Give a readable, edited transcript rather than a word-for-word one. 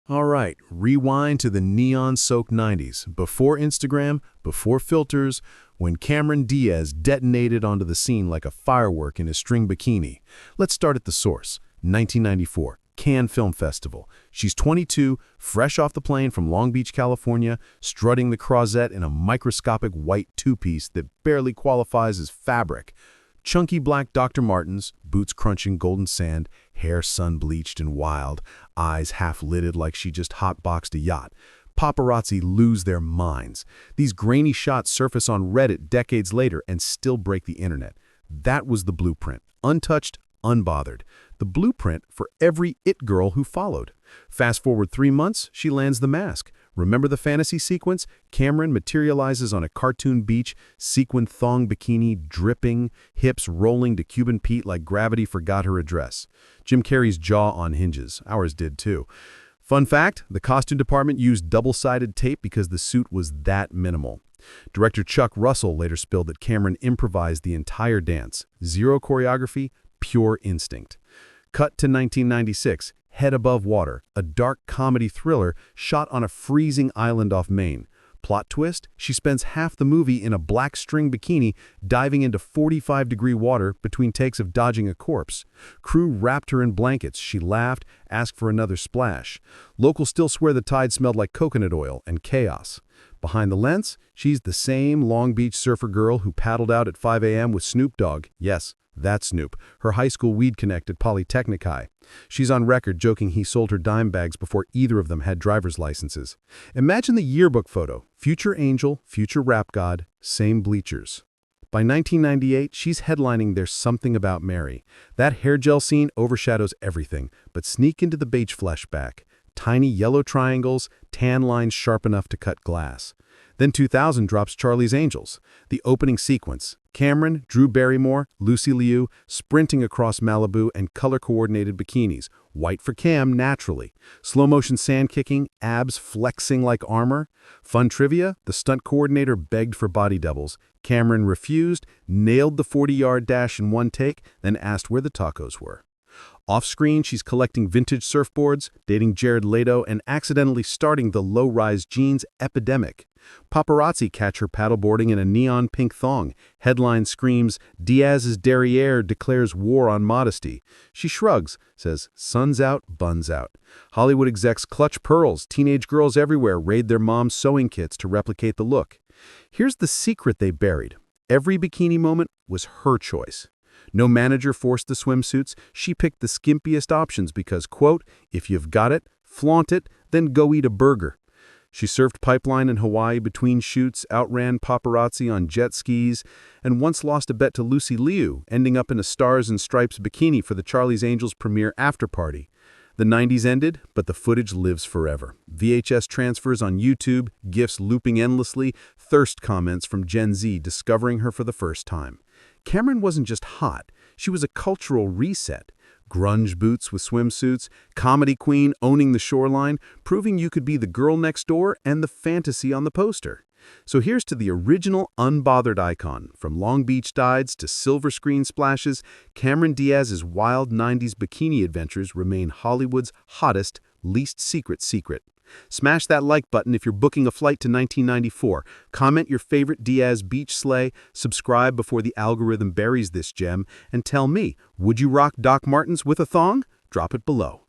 All right, rewind to the neon-soaked 90s, before Instagram, before filters, when Cameron Diaz detonated onto the scene like a firework in a string bikini. Let's start at the source, 1994, Cannes Film Festival. She's 22, fresh off the plane from Long Beach, California, strutting the crozet in a microscopic white two-piece that barely qualifies as fabric. Chunky black Dr. Martens, boots crunching golden sand, hair sun-bleached and wild, eyes half-lidded like she just hotboxed a yacht. Paparazzi lose their minds. These grainy shots surface on Reddit decades later and still break the internet. That was the blueprint, untouched, unbothered. The blueprint for every it girl who followed. Fast forward 3 months, she lands the mask. Remember the fantasy sequence? Cameron materializes on a cartoon beach, sequin thong bikini dripping, hips rolling to Cuban Pete like gravity forgot her address. Jim Carrey's jaw on hinges. Ours did too. Fun fact, the costume department used double-sided tape because the suit was that minimal. Director Chuck Russell later spilled that Cameron improvised the entire dance. Zero choreography, pure instinct. Cut to 1996. Head Above Water, a dark comedy thriller shot on a freezing island off Maine. Plot twist, she spends half the movie in a black string bikini diving into 45-degree water between takes of dodging a corpse. Crew wrapped her in blankets. She laughed, asked for another splash. Locals still swear the tide smelled like coconut oil and chaos. Behind the lens, she's the same Long Beach surfer girl who paddled out at 5 a.m. with Snoop Dogg. Yes, that's Snoop, her high school weed connect at Polytechnic High. She's on record joking he sold her dime bags before either of them had driver's licenses. Imagine the yearbook photo. Future angel, future rap god, same bleachers. By 1998, she's headlining There's Something About Mary. That hair gel scene overshadows everything, but sneak into the beige flashback. Tiny yellow triangles, tan lines sharp enough to cut glass. Then 2000 drops Charlie's Angels. The opening sequence. Cameron, Drew Barrymore, Lucy Liu, sprinting across Malibu and color-coordinated bikinis. White for Cam, naturally. Slow-motion sand kicking, abs flexing like armor. Fun trivia, the stunt coordinator begged for body doubles. Cameron refused, nailed the 40-yard dash in one take, then asked where the tacos were. Off-screen, she's collecting vintage surfboards, dating Jared Leto, and accidentally starting the low-rise jeans epidemic. Paparazzi catch her paddleboarding in a neon pink thong. Headline screams, Diaz's derriere declares war on modesty. She shrugs, says, sun's out, buns out. Hollywood execs clutch pearls. Teenage girls everywhere raid their mom's sewing kits to replicate the look. Here's the secret they buried. Every bikini moment was her choice. No manager forced the swimsuits. She picked the skimpiest options because, quote, if you've got it, flaunt it, then go eat a burger. She surfed pipeline in Hawaii between shoots, outran paparazzi on jet skis, and once lost a bet to Lucy Liu, ending up in a Stars and Stripes bikini for the Charlie's Angels premiere after-party. The 90s ended, but the footage lives forever. VHS transfers on YouTube, GIFs looping endlessly, thirst comments from Gen Z discovering her for the first time. Cameron wasn't just hot, she was a cultural reset. Grunge boots with swimsuits, comedy queen owning the shoreline, proving you could be the girl next door and the fantasy on the poster. So here's to the original unbothered icon. From Long Beach dives to silver screen splashes, Cameron Diaz's wild 90s bikini adventures remain Hollywood's hottest, least secret. Smash that like button if you're booking a flight to 1994. Comment your favorite Diaz beach sleigh, subscribe before the algorithm buries this gem, and tell me, would you rock Doc Martens with a thong? Drop it below.